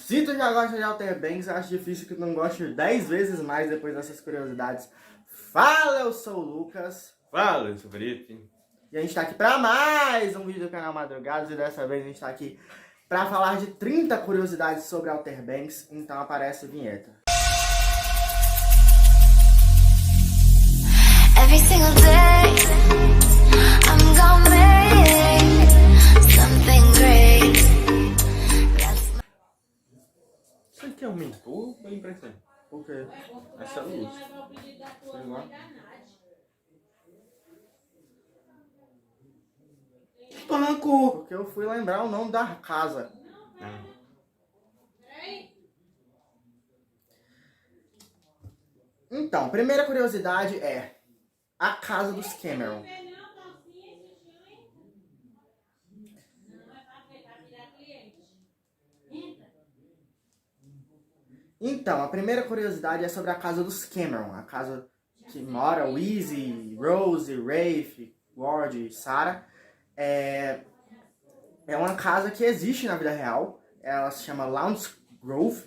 Se tu já gosta de Outer Banks, eu acho difícil que tu não goste 10 vezes mais depois dessas curiosidades. Fala, eu sou o Lucas. Fala, eu sou o Felipe. E a gente tá aqui pra mais um vídeo do canal Madrugados. E dessa vez a gente tá aqui pra falar de 30 curiosidades sobre Outer Banks. Então aparece a vinheta. Every single day, I'm gonna make something great. Isso aqui aumentou a impressão. Por quê? Essa luz. Sei lá. Panco! Porque eu fui lembrar o nome da casa. Então, primeira curiosidade é a casa dos Cameron. Então, a primeira curiosidade é sobre a casa dos Cameron. A casa que mora o Easy, Rose, Rafe, Ward e Sarah. É uma casa que existe na vida real. Ela se chama Lounge Grove.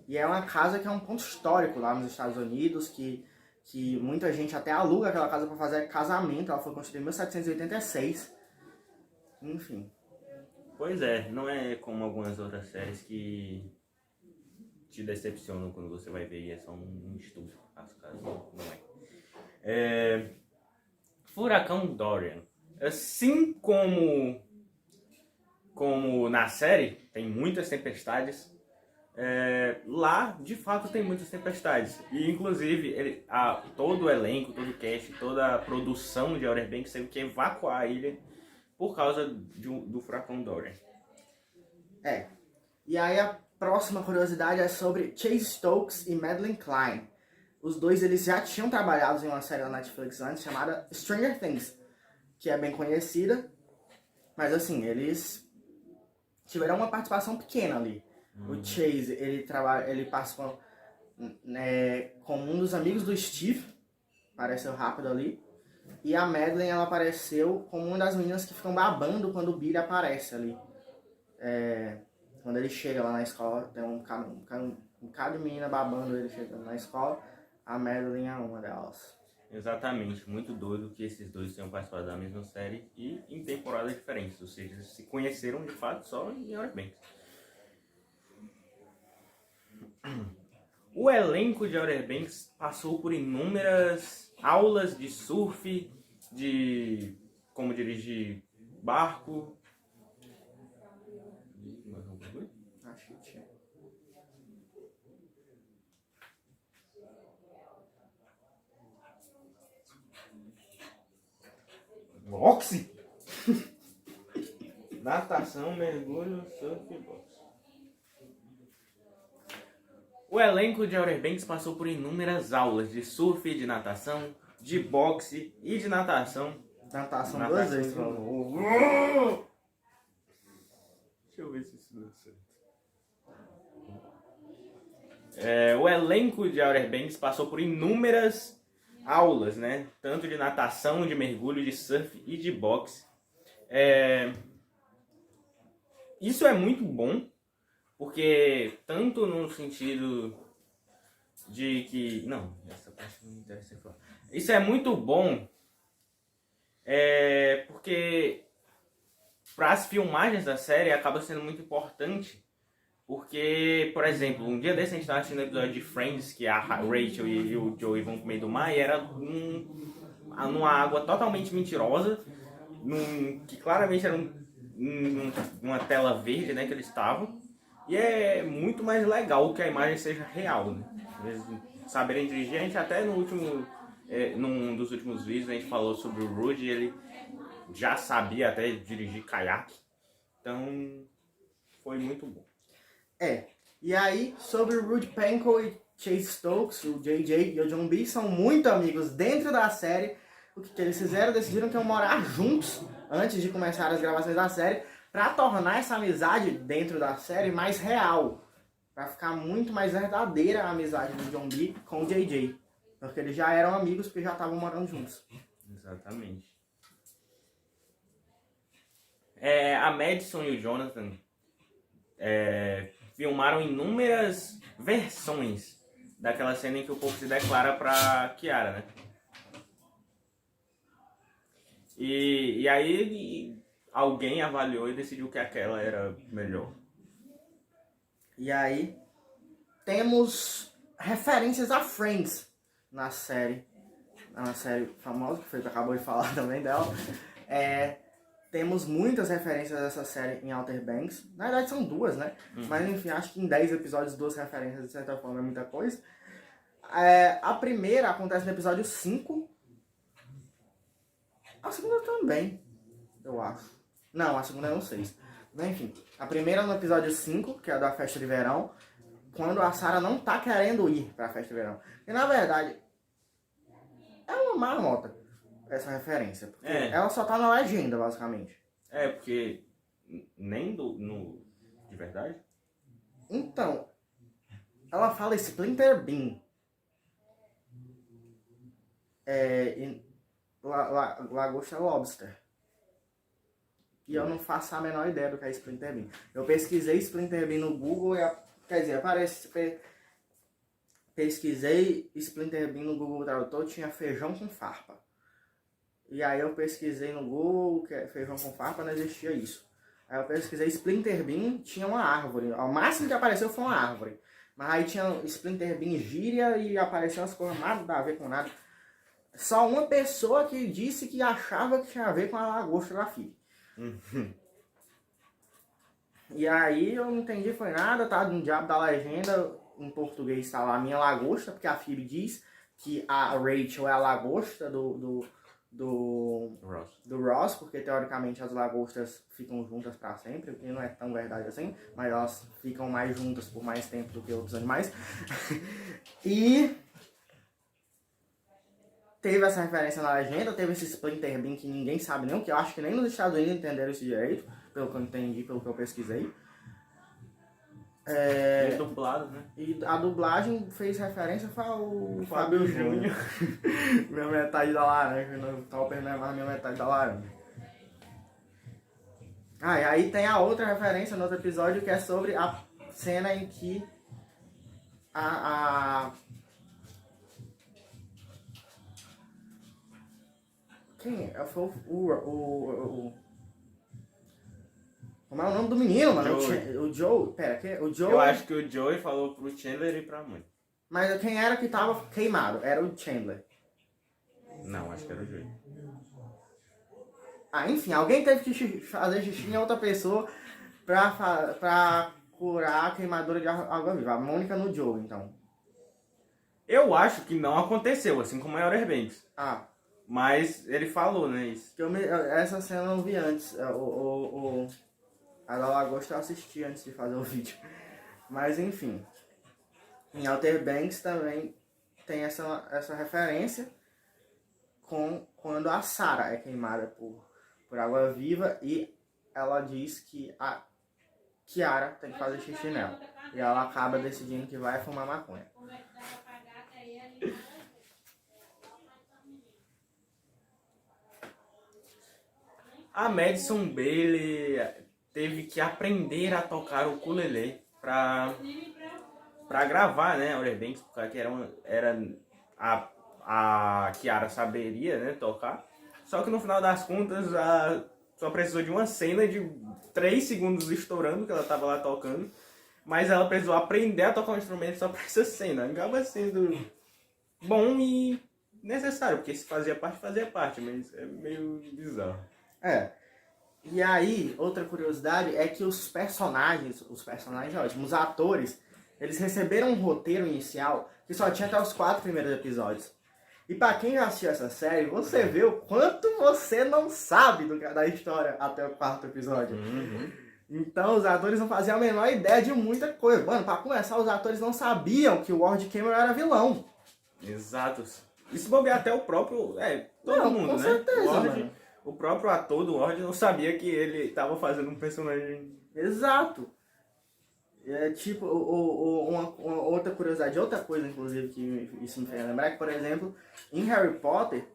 E é uma casa que é um ponto histórico lá nos Estados Unidos, que muita gente até aluga aquela casa para fazer casamento. Ela foi construída em 1786. Enfim. Pois é, não é como algumas outras séries que te decepcionam quando você vai ver e é só um estudo. As casas não é. Furacão Dorian. Assim como na série, tem muitas tempestades. Lá, de fato, tem muitas tempestades. E, inclusive, todo o elenco, todo o cast, toda a produção de Outer Banks teve que evacuar a ilha por causa do furacão Dorian. E aí a próxima curiosidade é sobre Chase Stokes e Madeline Klein. Os dois, eles já tinham trabalhado em uma série da Netflix antes chamada Stranger Things, que é bem conhecida. Mas, assim, eles tiveram uma participação pequena ali. O Chase, ele participou como um dos amigos do Steve, apareceu rápido ali. E a Madeline, ela apareceu como uma das meninas que ficam babando quando o Billy aparece ali. Quando ele chega lá na escola, tem um bocado de menina babando ele chegando na escola. A Madeline é uma delas. Exatamente, muito doido que esses dois tenham participado da mesma série e em temporadas diferentes, ou seja, eles se conheceram de fato só em Outer Banks. O elenco de Outer Banks passou por inúmeras aulas de surf, de como dirigir barco. Acho que tinha. Boxe? Natação, mergulho, surf e boxe. O elenco de Outer Banks passou por inúmeras aulas de surf, de natação, de boxe e de natação. Natação duas vezes, mano. Deixa eu ver se isso deu certo. O elenco de Outer Banks passou por inúmeras aulas, né? Tanto de natação, de mergulho, de surf e de boxe. Isso é muito bom, porque tanto no sentido de que... Não, essa parte não interessa falar. Isso é muito bom, porque para as filmagens da série acaba sendo muito importante. Porque, por exemplo, um dia desse a gente estava assistindo o episódio de Friends, que a Rachel e o Joey vão pro meio do mar, e era numa água totalmente mentirosa, que claramente era uma tela verde, né, que eles estavam. E é muito mais legal que a imagem seja real, né? Eles saberem dirigir. A gente até num dos últimos vídeos a gente falou sobre o Rudy, ele já sabia até dirigir caiaque. Então, foi muito bom. E aí, sobre o Rudy Pankow e Chase Stokes, o JJ e o John B são muito amigos dentro da série. O que eles fizeram? Decidiram que iam morar juntos antes de começar as gravações da série, para tornar essa amizade dentro da série mais real, para ficar muito mais verdadeira a amizade do John B com o JJ, porque eles já eram amigos porque já estavam morando juntos. Exatamente. A Madison e o Jonathan filmaram inúmeras versões daquela cena em que o povo se declara pra Kiara, né? E aí alguém avaliou e decidiu que aquela era melhor. E aí temos referências a Friends na série. É uma série famosa, que o Felipe acabou de falar também dela. Temos muitas referências dessa série em Outer Banks. Na verdade são duas, né? Mas enfim, acho que em 10 episódios, 2 referências de certa forma é muita coisa. A primeira acontece no episódio 5. A segunda também, eu acho. Não, a segunda é no 6. Mas enfim, a primeira no episódio 5, que é da festa de verão, quando a Sarah não tá querendo ir pra festa de verão. E na verdade, é uma marmota essa referência. Porque ela só tá na legenda, basicamente. Porque nem de verdade? Então, ela fala Splinter Bean. Lagosta Lobster. E eu não faço a menor ideia do que é Splinter Bean. Eu pesquisei Splinter Bean no Google e quer dizer, pesquisei Splinter Bean no Google Tradutor, tinha feijão com farpa. E aí eu pesquisei no Google, que é feijão com farpa, não existia isso. Aí eu pesquisei Splinter Bean, tinha uma árvore. O máximo que apareceu foi uma árvore. Mas aí tinha Splinter Bean gíria e apareceu umas coisas nada a ver com nada. Só uma pessoa que disse que achava que tinha a ver com a lagosta da Phoebe. E aí eu não entendi, foi nada, tá no diabo da legenda, em português tá lá minha lagosta, porque a Phoebe diz que a Rachel é a lagosta do Ross, porque teoricamente as lagostas ficam juntas pra sempre, o que não é tão verdade assim, mas elas ficam mais juntas por mais tempo do que outros animais. E teve essa referência na legenda, teve esse Splinter Bean que ninguém sabe nem o que, eu acho que nem nos Estados Unidos entenderam isso direito, pelo que eu entendi, pelo que eu pesquisei. E dublado, né? E a dublagem fez referência ao Fábio Júnior. Minha metade da laranja, no Topper não é mais minha metade da laranja. E aí tem a outra referência no outro episódio que é sobre a cena em que quem é? Foi como é o nome do menino, mano? O Joe. Pera, o Joe. Eu acho que o Joey falou pro Chandler e pra mãe. Mas quem era que tava queimado? Era o Chandler. Não, acho que era o Joey. Enfim, alguém teve que fazer xixi em outra pessoa pra curar a queimadura de água viva. A Mônica no Joe, então. Eu acho que não aconteceu, assim como a Outer Banks. Mas ele falou, né, isso. Essa cena eu não vi antes. A da Lagosta eu assisti antes de fazer o vídeo. Mas enfim. Em Outer Banks também tem essa referência com quando a Sarah é queimada por água viva e ela diz que a Kiara tem que fazer xixi nela. E ela acaba decidindo que vai fumar maconha. A Madison Bailey teve que aprender a tocar o ukulele pra gravar, né, a Outer Banks, porque a Kiara saberia, né, tocar. Só que no final das contas, só precisou de uma cena de 3 segundos estourando, que ela tava lá tocando. Mas ela precisou aprender a tocar um instrumento só pra essa cena. Acaba sendo bom e necessário, porque se fazia parte, mas é meio bizarro. E aí, outra curiosidade é que os personagens ótimos, os atores, eles receberam um roteiro inicial que só tinha até os 4 primeiros episódios. E pra quem já assistiu essa série, você vê o quanto você não sabe da história até o 4º episódio. Então os atores não faziam a menor ideia de muita coisa. Mano, pra começar, os atores não sabiam que o Ward Cameron era vilão. Exato. Isso bobear até o próprio... todo mundo, com né? certeza, O próprio ator do Ward não sabia que ele estava fazendo um personagem... Exato. Tipo, uma outra curiosidade, outra coisa, inclusive, que isso me fez lembrar, é que, por exemplo, em Harry Potter,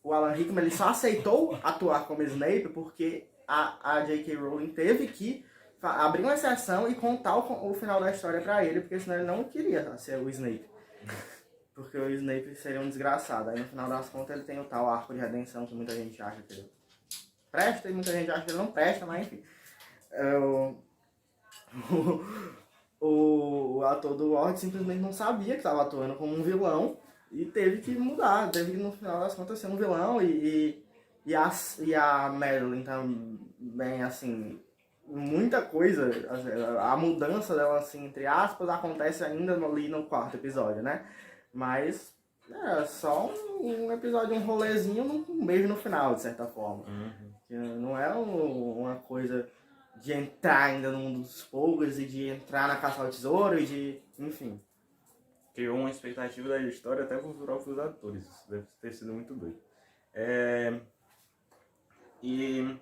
o Alan Rickman ele só aceitou atuar como Snape porque a J.K. Rowling teve que abrir uma exceção e contar o final da história pra ele, porque senão ele não queria ser o Snape. Porque o Snape seria um desgraçado. Aí no final das contas ele tem o tal arco de redenção que muita gente acha que ele presta e muita gente acha que ele não presta, mas enfim. O ator do Ward simplesmente não sabia que estava atuando como um vilão e teve que mudar, teve que no final das contas ser um vilão e a Madeline também, assim, muita coisa, a mudança dela, assim, entre aspas, acontece ainda ali no 4º episódio, né? Mas é só um episódio, um rolezinho, um beijo no final, de certa forma. Não é uma coisa de entrar ainda no mundo dos fogos e de entrar na caça ao tesouro e de... enfim. Criou uma expectativa da história até para os próprios atores. Isso deve ter sido muito doido. E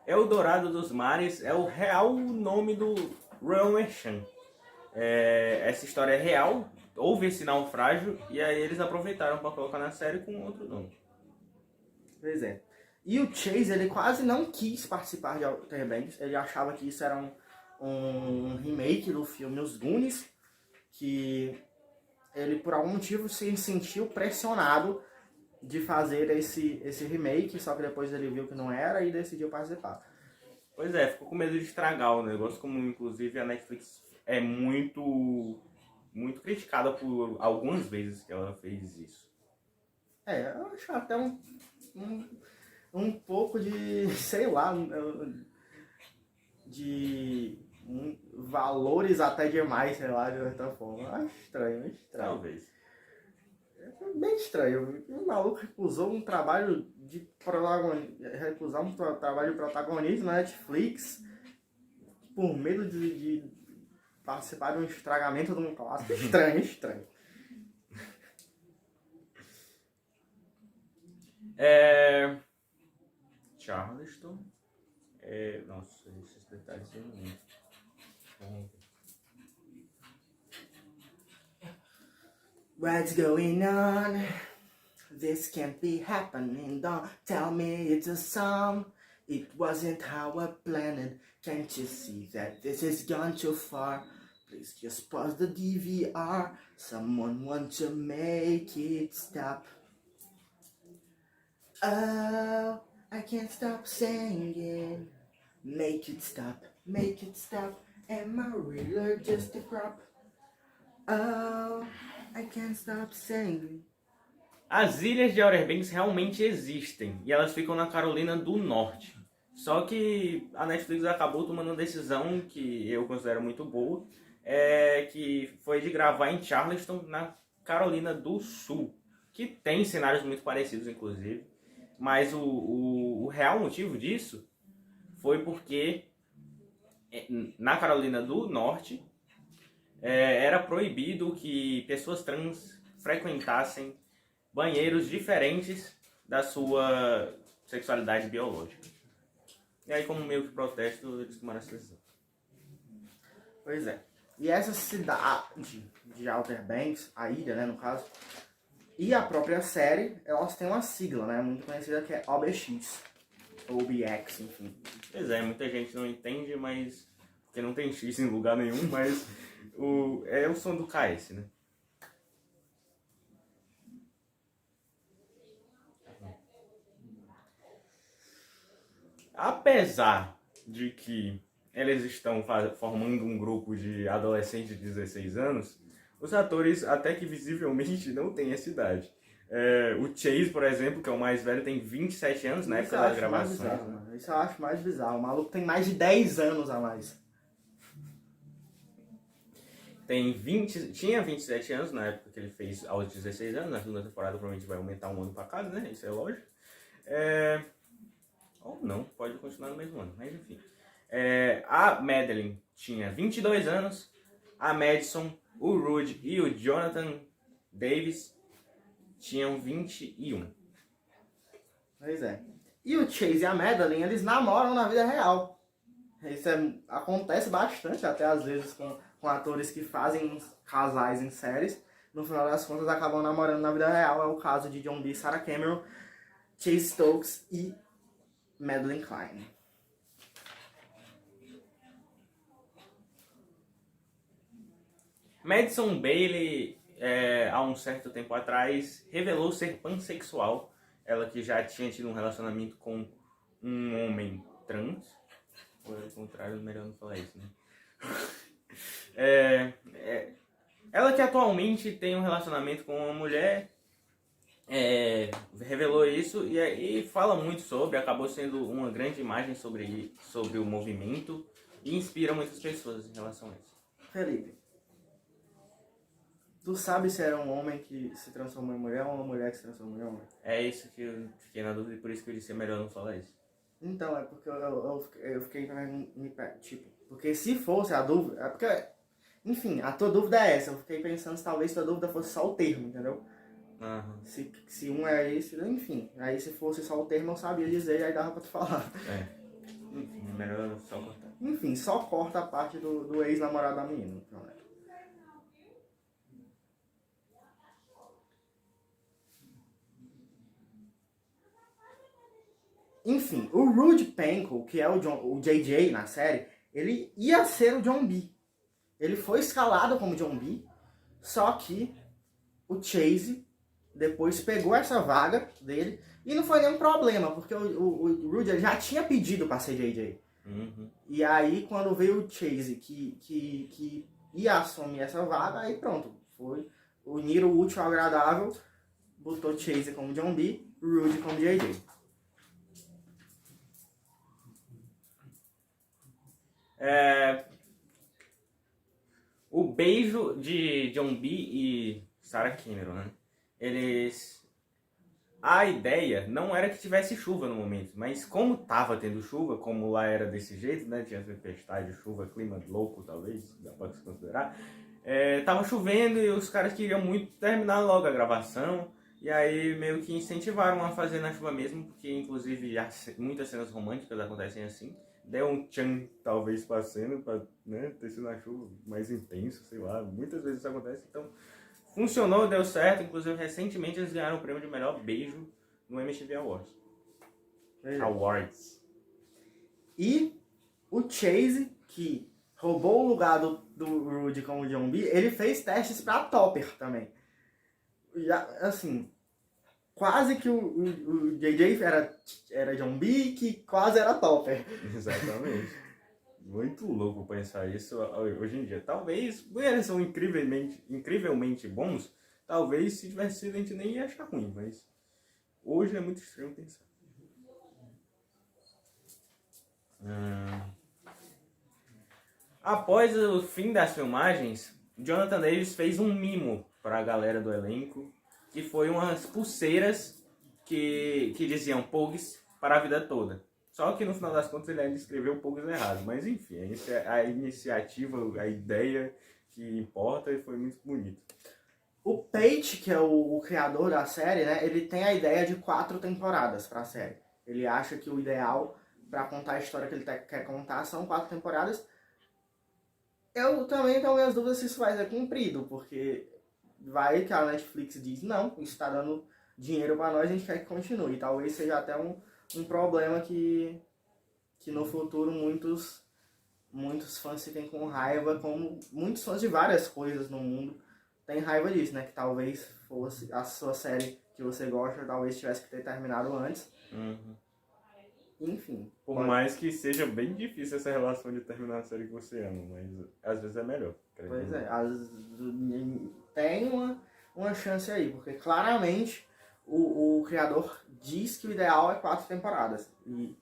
Eldorado dos Mares é o real nome do Rowan Merchant. Essa história é real, houve esse naufrágio e aí eles aproveitaram para colocar na série com outro nome. Pois é. E o Chase, ele quase não quis participar de Outer Banks. Ele achava que isso era um remake do filme Os Goonies, que ele por algum motivo se sentiu pressionado de fazer esse remake, só que depois ele viu que não era e decidiu participar. Pois é, ficou com medo de estragar o negócio, como inclusive a Netflix é muito criticada por algumas vezes que ela fez isso. Eu acho até um pouco de, sei lá, de valores até demais, sei lá, de certa forma. Acho estranho. Talvez. Bem estranho. O maluco recusou um trabalho de protagonista na Netflix por medo de participar de um estragamento de um clássico. Estranho. Charleston. Nossa, esses detalhes são muito. What's going on? This can't be happening. Don't tell me it's a song. It wasn't how I planned it. Can't you see that this has gone too far? Please just pause the DVR. Someone want to make it stop. Oh, I can't stop singing. Make it stop. Am I really just a prop? Oh, I can't stop singing. As ilhas de Outer Banks realmente existem e elas ficam na Carolina do Norte. Só que a Netflix acabou tomando uma decisão que eu considero muito boa, que foi de gravar em Charleston, na Carolina do Sul, que tem cenários muito parecidos, inclusive. Mas o real motivo disso foi porque na Carolina do Norte era proibido que pessoas trans frequentassem banheiros diferentes da sua sexualidade biológica. E aí, como meio que protesto, eles tomaram essa decisão. Pois é. E essa cidade de Outer Banks, a ilha, né, no caso, e a própria série, elas têm uma sigla, né, muito conhecida, que é OBX. OBX, enfim. Pois é, muita gente não entende, mas... porque não tem X em lugar nenhum, mas é o som do KS, né? Apesar de que eles estão formando um grupo de adolescentes de 16 anos, os atores até que visivelmente não têm essa idade. O Chase, por exemplo, que é o mais velho, tem 27 anos na época das gravações. Isso eu acho mais bizarro. O maluco tem mais de 10 anos a mais. Tinha 27 anos na época que ele fez aos 16 anos. Na segunda temporada provavelmente vai aumentar um ano pra cada, né? Isso é lógico. Ou não, pode continuar no mesmo ano, mas enfim. A Madeline tinha 22 anos, a Madison, o Rudy e o Jonathan Davis tinham 21. Pois é. E o Chase e a Madeline, eles namoram na vida real. Isso acontece bastante, até às vezes com atores que fazem casais em séries. No final das contas, acabam namorando na vida real. É o caso de John B. Sarah Cameron, Chase Stokes e Madeline Klein. Madison Bailey, há um certo tempo atrás, revelou ser pansexual. Ela que já tinha tido um relacionamento com um homem trans. Ou ao contrário, melhor não falar isso, né? Ela que atualmente tem um relacionamento com uma mulher, revelou isso e fala muito sobre, acabou sendo uma grande imagem sobre o movimento e inspira muitas pessoas em relação a isso. Felipe, tu sabe se era um homem que se transformou em mulher ou uma mulher que se transformou em homem? É isso que eu fiquei na dúvida e por isso que eu disse é melhor não falar isso. Então, é porque eu fiquei tipo, porque se fosse a dúvida, é porque, enfim, a tua dúvida é essa, eu fiquei pensando se talvez tua dúvida fosse só o termo, entendeu? Uhum. Se um é esse, enfim, aí se fosse só o termo eu sabia dizer e aí dava pra tu falar. Enfim, é melhor só cortar. Enfim, só corta a parte do ex-namorado da menina, então, né? Enfim, o Rude Panko, que é o JJ na série, ele ia ser o John B. Ele foi escalado como John B, só que o Chase depois pegou essa vaga dele e não foi nenhum problema, porque o Rude já tinha pedido pra ser JJ. Uhum. E aí quando veio o Chase que ia assumir essa vaga, aí pronto, foi unir o útil ao agradável, botou Chase como John B, Rude como JJ. O beijo de John B e Sarah Cameron, né? A ideia não era que tivesse chuva no momento, mas como tava tendo chuva, como lá era desse jeito, né? Tinha tempestade, chuva, clima louco, talvez, dá pra se considerar. Tava chovendo e os caras queriam muito terminar logo a gravação. E aí meio que incentivaram a fazer na chuva mesmo, porque inclusive muitas cenas românticas acontecem assim. Deu um tchan, talvez, pra cena, pra, né, ter sido na chuva mais intenso, sei lá. Muitas vezes isso acontece, então funcionou, deu certo. Inclusive, recentemente eles ganharam o prêmio de melhor beijo no MTV Awards. E o Chase, que roubou o lugar do Rude como John B, ele fez testes pra Topper também. Já, assim, quase que o JJ era John B, que quase era Topper. Exatamente. Muito louco pensar isso hoje em dia. Talvez, eles são incrivelmente bons, talvez se tivesse sido a gente nem ia achar ruim, mas hoje é muito estranho pensar. Após o fim das filmagens, Jonathan Davis fez um mimo para a galera do elenco, que foi umas pulseiras que diziam Pogues para a vida toda. Só que no final das contas ele ainda escreveu Pogues errado. Mas enfim, a iniciativa, a ideia que importa e foi muito bonito. O Pate, que é o criador da série, né, ele tem a ideia de 4 temporadas para a série. Ele acha que o ideal para contar a história que ele quer contar são 4 temporadas. Eu também tenho minhas dúvidas se isso vai ser cumprido, porque vai que a Netflix diz, não, isso está dando dinheiro para nós, a gente quer que continue. Talvez seja até um problema que no futuro muitos fãs fiquem com raiva, como muitos fãs de várias coisas no mundo têm raiva disso, né? Que talvez fosse a sua série que você gosta, talvez tivesse que ter terminado antes. Uhum. Enfim. Por mais que seja bem difícil essa relação de terminar a série que você ama, mas às vezes é melhor. Pois é, tem uma chance aí, porque claramente o criador diz que o ideal é 4 temporadas. E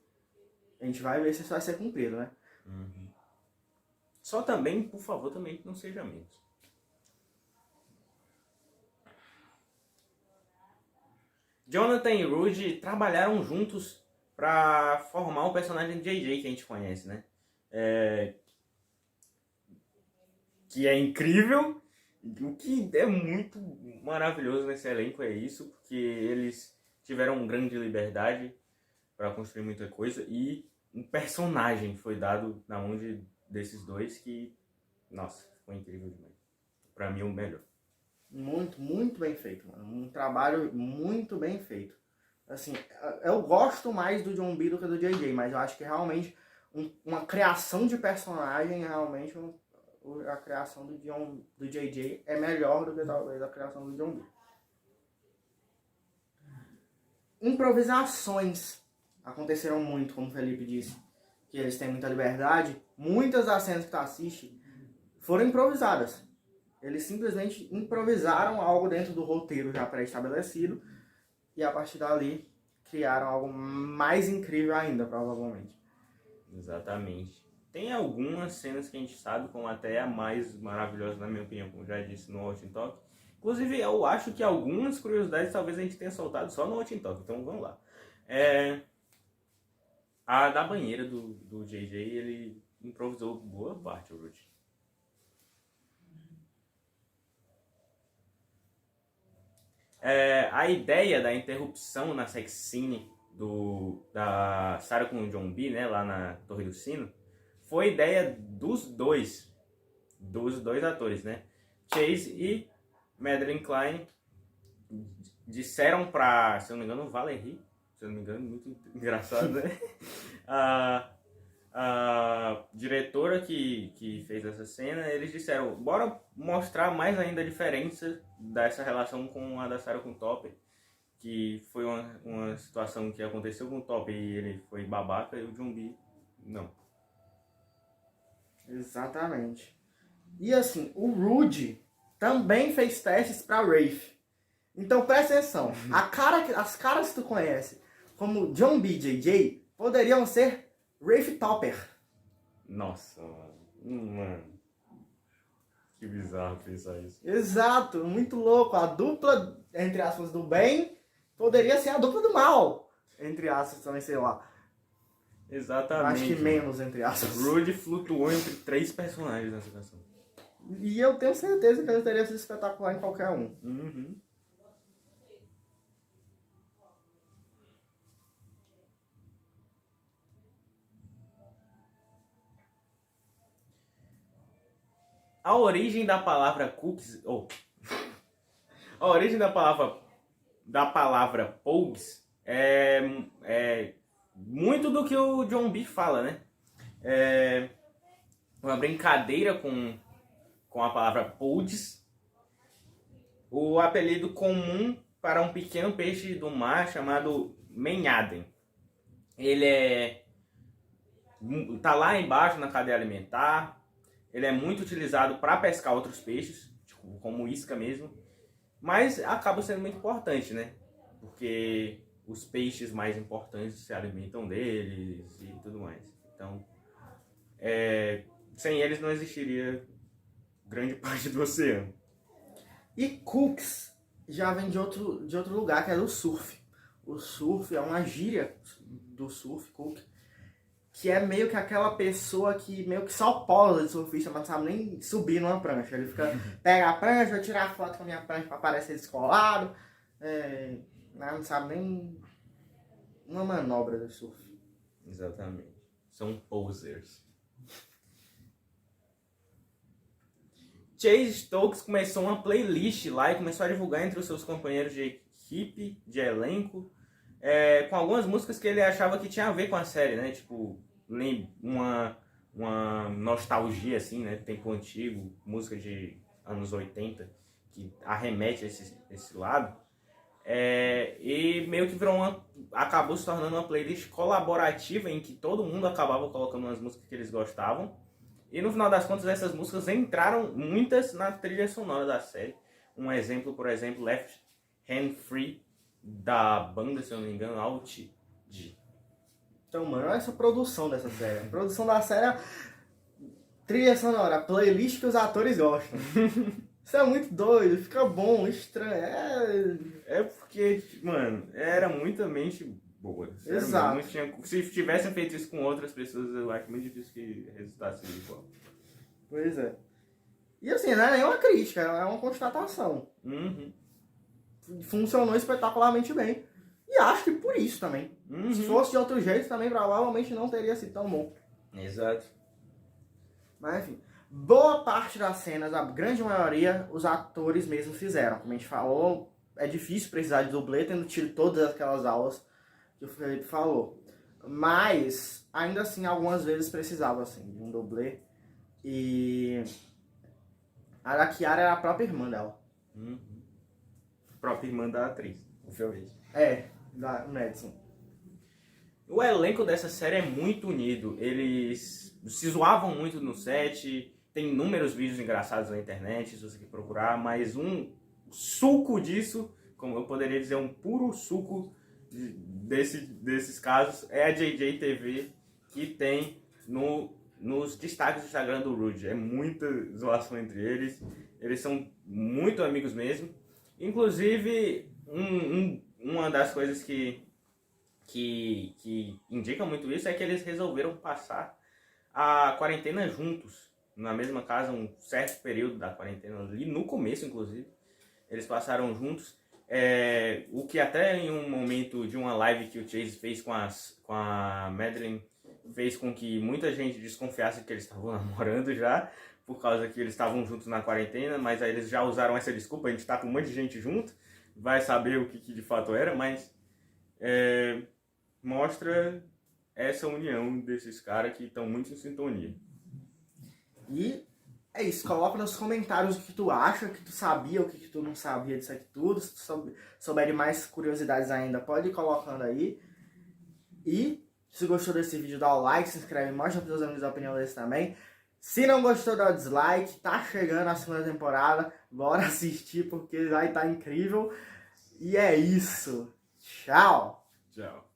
a gente vai ver se isso vai ser cumprido, né? Uhum. Só também, por favor, também que não seja menos. Jonathan e Rude trabalharam juntos para formar o personagem de JJ que a gente conhece, né? Que é incrível. O que é muito maravilhoso nesse elenco é isso, porque eles tiveram grande liberdade para construir muita coisa e um personagem foi dado na mão desses dois que, nossa, foi incrível demais. Para mim, o melhor. Muito, muito bem feito, mano. Um trabalho muito bem feito. Assim, eu gosto mais do John B do que do JJ, mas eu acho que realmente uma criação de personagem realmente a criação do JJ é melhor do que talvez a criação do John B. Improvisações aconteceram muito, como o Felipe disse, que eles têm muita liberdade. Muitas das cenas que tu assiste foram improvisadas. Eles simplesmente improvisaram algo dentro do roteiro já pré-estabelecido e a partir dali criaram algo mais incrível ainda, provavelmente. Exatamente. Tem algumas cenas que a gente sabe como até a mais maravilhosa, na minha opinião, como já disse no Walking Talk. Inclusive, eu acho que algumas curiosidades talvez a gente tenha soltado só no Walking Talk, então vamos lá. A da banheira do JJ, ele improvisou boa parte, o Rudy. A ideia da interrupção na sex scene da Sarah com o John B, né, lá na Torre do Sino, foi ideia dos dois atores, né? Chase e Madeline Klein disseram pra, se eu não me engano, Valerie, se eu não me engano, muito engraçado, né? A diretora que fez essa cena, eles disseram, bora mostrar mais ainda a diferença dessa relação com a da Sarah com o Topper, que foi uma situação que aconteceu com o Topper e ele foi babaca e o John B não. Exatamente. E assim, o Rudy também fez testes pra Rafe. Então presta atenção, as caras que tu conhece como John B. JJ poderiam ser Rafe Topper. Nossa, mano. Que bizarro pensar isso. Exato, muito louco. A dupla, entre aspas, do bem poderia ser a dupla do mal. Entre aspas, também, sei lá. Exatamente. Acho que menos, entre aspas. Rudy flutuou entre 3 personagens nessa canção. E eu tenho certeza que ele teria sido espetacular em qualquer um. Uhum. A origem da palavra cookies, a origem da palavra pogues é muito do que o John B fala, né? É uma brincadeira com a palavra pogues, o apelido comum para um pequeno peixe do mar chamado menhaden. Ele tá lá embaixo na cadeia alimentar. Ele é muito utilizado para pescar outros peixes, tipo, como isca mesmo, mas acaba sendo muito importante, né? Porque os peixes mais importantes se alimentam deles e tudo mais. Então, sem eles não existiria grande parte do oceano. E cooks já vem de outro lugar, que é do surf. O surf é uma gíria do surf, cook, que é meio que aquela pessoa que meio que só posa de surfista, mas não sabe nem subir numa prancha. Ele fica, pega a prancha, vai tirar foto com a minha prancha pra parecer descolado. Não sabe nem uma manobra do surf. Exatamente. São posers. Chase Stokes começou uma playlist lá e começou a divulgar entre os seus companheiros de equipe, de elenco, com algumas músicas que ele achava que tinha a ver com a série, né? Tipo, uma nostalgia, assim, né? Tempo antigo, música de anos 80, que arremete a esse lado. E meio que acabou se tornando uma playlist colaborativa em que todo mundo acabava colocando umas músicas que eles gostavam. E no final das contas, essas músicas entraram muitas na trilha sonora da série. Um exemplo, por exemplo, Left Hand Free, da banda, se eu não me engano, Alt G. Então, mano, olha essa produção dessa série. A produção da série é trilha sonora, playlist que os atores gostam. Isso é muito doido, fica bom, estranho. É porque, mano, era muita mente boa. Exato. Se tivessem feito isso com outras pessoas, eu acho muito difícil que resultasse igual. Pois é. E assim, não é nenhuma crítica, é uma constatação. Uhum. Funcionou espetacularmente bem. E acho que por isso também. Uhum. Se fosse de outro jeito, também provavelmente não teria sido tão bom. Exato. Mas enfim, boa parte das cenas, a grande maioria, os atores mesmo fizeram. Como a gente falou, é difícil precisar de dublê, tendo tido todas aquelas aulas que o Felipe falou. Mas, ainda assim, algumas vezes precisava assim, de um dublê. E A da Kiara era a própria irmã dela. Uhum. Própria irmã da atriz, obviamente. É, da Madison. O elenco dessa série é muito unido. Eles se zoavam muito no set. Tem inúmeros vídeos engraçados na internet, se você procurar. Mas um suco disso, como eu poderia dizer, um puro suco desses casos, é a JJ TV, que tem nos destaques do Instagram do Rude. É muita zoação entre eles. Eles são muito amigos mesmo. Inclusive, uma das coisas que indica muito isso é que eles resolveram passar a quarentena juntos, na mesma casa, um certo período da quarentena ali, no começo inclusive, eles passaram juntos, o que até em um momento de uma live que o Chase fez com a Madeline, fez com que muita gente desconfiasse que eles estavam namorando já, por causa que eles estavam juntos na quarentena, mas aí eles já usaram essa desculpa, a gente tá com um monte de gente junto, vai saber o que de fato era, mas mostra essa união desses caras que estão muito em sintonia. E é isso, coloca nos comentários o que tu acha, o que tu sabia, o que tu não sabia disso aqui tudo. Se tu souber de mais curiosidades ainda, pode ir colocando aí. E se gostou desse vídeo, dá o like, se inscreve, mostra para os seus amigos a opinião deles também. Se não gostou, dá o dislike. Tá chegando a segunda temporada, bora assistir porque vai estar incrível. E é isso. Tchau! Tchau.